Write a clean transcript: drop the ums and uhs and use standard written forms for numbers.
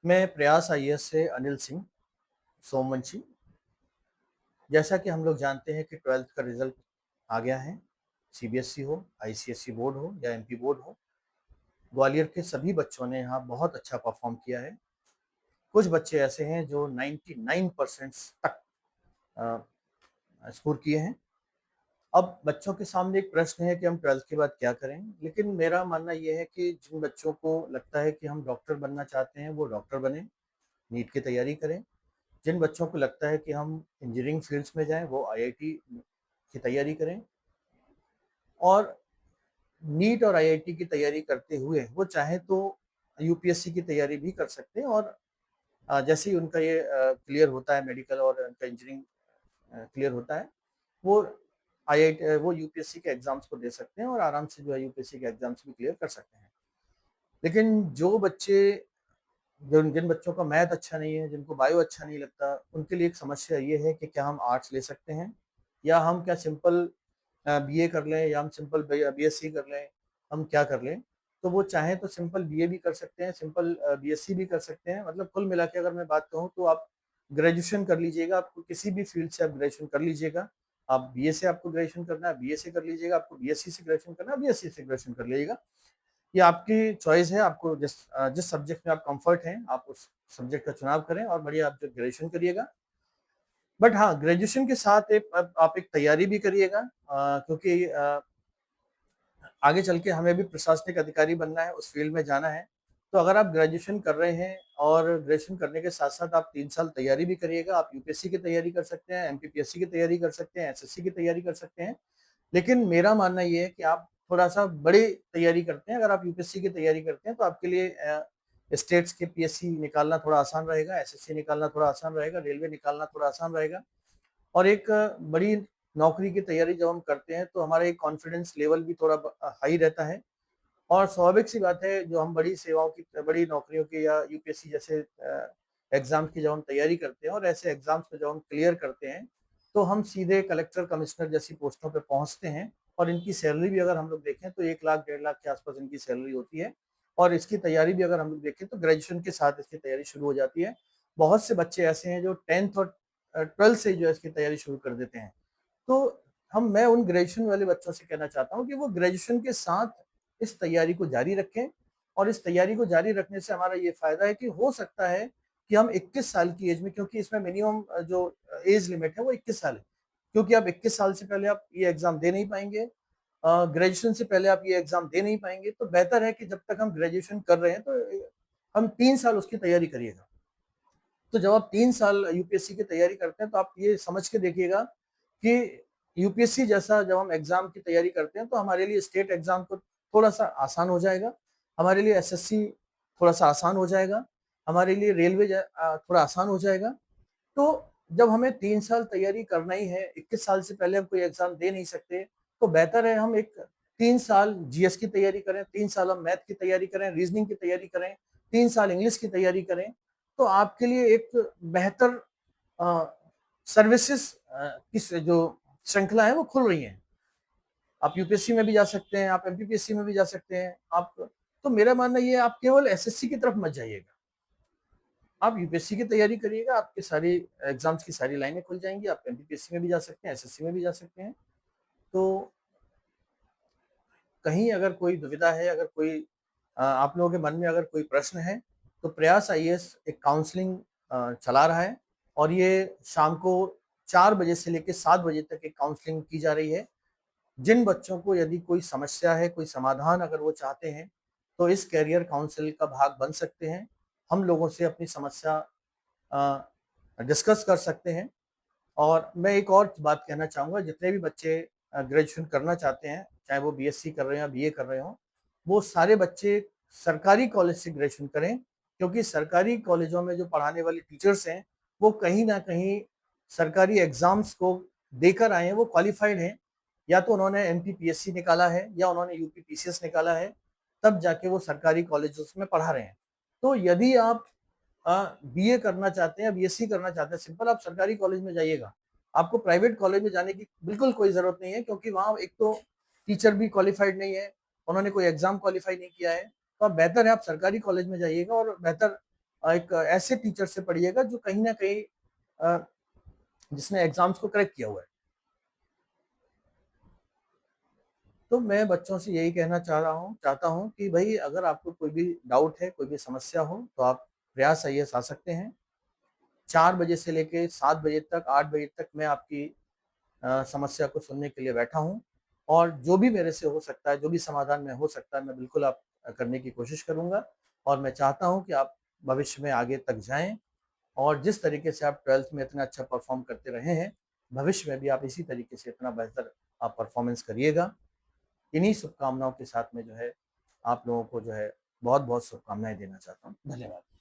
मैं प्रयास आईएएस से अनिल सिंह सोमवंशी। जैसा कि हम लोग जानते हैं कि 12th का रिजल्ट आ गया है। सीबीएसई हो, आईसीएसई बोर्ड हो या एमपी बोर्ड हो, ग्वालियर के सभी बच्चों ने यहाँ बहुत अच्छा परफॉर्म किया है। कुछ बच्चे ऐसे हैं जो 99% तक स्कोर किए हैं। अब बच्चों के सामने एक प्रश्न है कि हम 12th के बाद क्या करें, लेकिन मेरा मानना ये है कि जिन बच्चों को लगता है कि हम डॉक्टर बनना चाहते हैं वो डॉक्टर बने, नीट की तैयारी करें। जिन बच्चों को लगता है कि हम इंजीनियरिंग फील्ड्स में जाएं वो आईआईटी की तैयारी करें, और नीट और आईआईटी की तैयारी करते हुए वो चाहे तो यूपीएससी की तैयारी भी कर सकते हैं। और जैसे ही उनका ये क्लियर होता है, मेडिकल और उनका इंजीनियरिंग क्लियर होता है, वो आईआईटी वो यूपीएससी के एग्जाम्स को दे सकते हैं और आराम से जो है यूपीएससी के एग्जाम्स भी क्लियर कर सकते हैं। लेकिन जिन बच्चों का मैथ अच्छा नहीं है, जिनको बायो अच्छा नहीं लगता, उनके लिए एक समस्या ये है कि क्या हम आर्ट्स ले सकते हैं या हम क्या सिंपल बीए कर लें या हम सिंपल बीएससी कर लें, हम क्या कर लें। तो वो चाहें तो सिंपल बीए भी कर सकते हैं, सिंपल बीएससी भी कर सकते हैं। मतलब कुल मिला के अगर मैं बात कहूँ तो आप ग्रेजुएशन कर लीजिएगा, आपको किसी भी फील्ड से आप ग्रेजुएशन कर लीजिएगा। आप बीए से आपको ग्रेजुएशन करना है, बीए से कर लीजिएगा, आपको बीएससी से ग्रेजुएशन करना है, बीएससी से ग्रेजुएशन कर लीजिएगा। ये आपकी चॉइस है, आपको जिस सब्जेक्ट में आप कंफर्ट हैं आप उस सब्जेक्ट का चुनाव करें और बढ़िया आप जो ग्रेजुएशन करिएगा। बट हाँ, ग्रेजुएशन के साथ आप एक तैयारी भी करिएगा, क्योंकि आगे चल के हमें भी प्रशासनिक अधिकारी बनना है, उस फील्ड में जाना है। तो अगर आप ग्रेजुएशन कर रहे हैं और ग्रेजुएशन करने के साथ-साथ आप 3 साल तैयारी भी करिएगा, आप यूपीएससी की तैयारी कर सकते हैं, एमपीपीएससी की तैयारी कर सकते हैं, एसएससी की तैयारी कर सकते हैं। लेकिन मेरा मानना ये है कि आप थोड़ा-सा बड़ी तैयारी करते हैं। अगर आप यूपीएससी की तैयारी करते हैं तो आपके लिए स्टेट्स के पीएससी निकालना थोड़ा आसान रहेगा, एसएससी निकालना थोड़ा आसान रहेगा, रेलवे निकालना थोड़ा आसान रहेगा। और एक बड़ी नौकरी की तैयारी जब हम करते हैं तो हमारा एक कॉन्फिडेंस लेवल भी थोड़ा हाई रहता है। और स्वाभाविक सी बात है, जो हम बड़ी सेवाओं की, बड़ी नौकरियों की या यूपीएससी जैसे एग्जाम की जब हम तैयारी करते हैं और ऐसे एग्जाम्स में जब हम क्लियर करते हैं तो हम सीधे कलेक्टर कमिश्नर जैसी पोस्टों पे पहुंचते हैं। और इनकी सैलरी भी अगर हम लोग देखें तो 1 लाख 1.5 लाख के आसपास इनकी सैलरी होती है। और इसकी तैयारी भी अगर हम लोग देखें तो ग्रेजुएशन के साथ इसकी तैयारी शुरू हो जाती है। बहुत से बच्चे ऐसे हैं जो 10th और 12th से जो है इसकी तैयारी शुरू कर देते हैं। तो मैं उन ग्रेजुएशन वाले बच्चों से कहना चाहता हूँ कि वो ग्रेजुएशन के साथ इस तैयारी को जारी रखें। और इस तैयारी को जारी रखने से हमारा ये फ़ायदा है कि हो सकता है कि हम 21 साल की एज में, क्योंकि इसमें मिनिमम जो एज लिमिट है वो 21 साल है। क्योंकि आप 21 साल से पहले आप ये एग्ज़ाम दे नहीं पाएँगे, ग्रेजुएशन से पहले आप ये एग्ज़ाम दे नहीं पाएँगे। तो बेहतर है कि जब तक हम ग्रेजुएशन कर रहे हैं तो हम 3 साल उसकी तैयारी करिएगा। तो जब आप 3 साल यूपीएससी की तैयारी करते हैं तो आप ये समझ के देखिएगा कि यूपीएससी जैसा जब हम एग्जाम की तैयारी करते हैं तो हमारे लिए स्टेट एग्जाम को थोड़ा-सा आसान हो जाएगा, हमारे लिए एसएससी थोड़ा-सा आसान हो जाएगा, हमारे लिए रेलवे थोड़ा आसान हो जाएगा। तो जब हमें 3 साल तैयारी करना ही है, 21 साल से पहले हम कोई एग्जाम दे नहीं सकते, तो बेहतर है हम एक 3 साल जीएस की तैयारी करें, 3 साल हम मैथ की तैयारी करें, रीजनिंग की तैयारी करें, 3 साल इंग्लिश की तैयारी करें। तो आपके लिए एक बेहतर अ, सर्विसेज़ की जो श्रृंखला है वो खुल रही है। आप यूपीएससी में भी जा सकते हैं, आप एमपीपीएससी में भी जा सकते हैं। आप तो मेरा मानना ये है, आप केवल एसएससी की तरफ मत जाइएगा। आप यूपीएससी की तैयारी करिएगा, आपकी सारी एग्ज़ाम्स की सारी लाइनें खुल जाएँगी, आप एमपीपीएससी में भी जा सकते हैं, एसएससी में भी जा सकते हैं। तो कहीं अगर कोई दुविधा है, अगर कोई आप लोगों के मन में अगर कोई प्रश्न है, तो प्रयास आईएएस एक काउंसलिंग चला रहा है। और ये शाम को 4 बजे से लेके 7 बजे तक एक काउंसलिंग की जा रही है। जिन बच्चों को यदि कोई समस्या है, कोई समाधान अगर वो चाहते हैं, तो इस करियर काउंसिल का भाग बन सकते हैं। हम लोगों से अपनी समस्या डिस्कस कर सकते हैं। और मैं एक और बात कहना चाहूँगा, जितने भी बच्चे ग्रेजुएशन करना चाहते हैं, चाहे वो बीएससी कर रहे हैं या बीए कर रहे हों, वो सारे बच्चे सरकारी कॉलेज से ग्रेजुएशन करें। क्योंकि सरकारी कॉलेजों में जो पढ़ाने वाले टीचर्स हैं, वो कहीं न कहीं सरकारी एग्ज़ाम्स को देकर आए हैं, वो क्वालिफ़ाइड हैं। या तो उन्होंने एमपीपीएससी निकाला है या उन्होंने यूपीपीसीएस निकाला है, तब जाके वो सरकारी कॉलेजेस में पढ़ा रहे हैं। तो यदि आप बीए करना चाहते हैं, बीएससी करना चाहते हैं, सिंपल आप सरकारी कॉलेज में जाइएगा। आपको प्राइवेट कॉलेज में जाने की बिल्कुल कोई ज़रूरत नहीं है, क्योंकि वहाँ एक तो टीचर भी क्वालिफ़ाइड नहीं है, उन्होंने कोई एग्ज़ाम क्वालीफाई नहीं किया है। तो बेहतर है आप सरकारी कॉलेज में जाइएगा और बेहतर एक ऐसे टीचर से पढ़िएगा जो कहीं न कहीं अ, जिसने एग्ज़ाम्स को क्रैक किया हुआ है। तो मैं बच्चों से यही कहना चाहता हूँ कि भई अगर आपको कोई भी डाउट है, कोई भी समस्या हो, तो आप प्रयास आईएएस आ सकते हैं। 4 बजे से लेके 7 बजे तक, 8 बजे तक मैं आपकी समस्या को सुनने के लिए बैठा हूँ और जो भी मेरे से हो सकता है, जो भी समाधान में हो सकता है, मैं बिल्कुल करने की कोशिश करूँगा और मैं चाहता हूँ कि आप भविष्य में आगे तक जाएँ और जिस तरीके से आप 12th में इतना अच्छा परफ़ॉर्म करते रहे हैं, भविष्य में भी आप इसी तरीके से इतना बेहतर आप परफ़ॉर्मेंस करिएगा। इन्हीं शुभकामनाओं के साथ में जो है, आप लोगों को जो है बहुत-बहुत शुभकामनाएँ देना चाहता हूँ। धन्यवाद।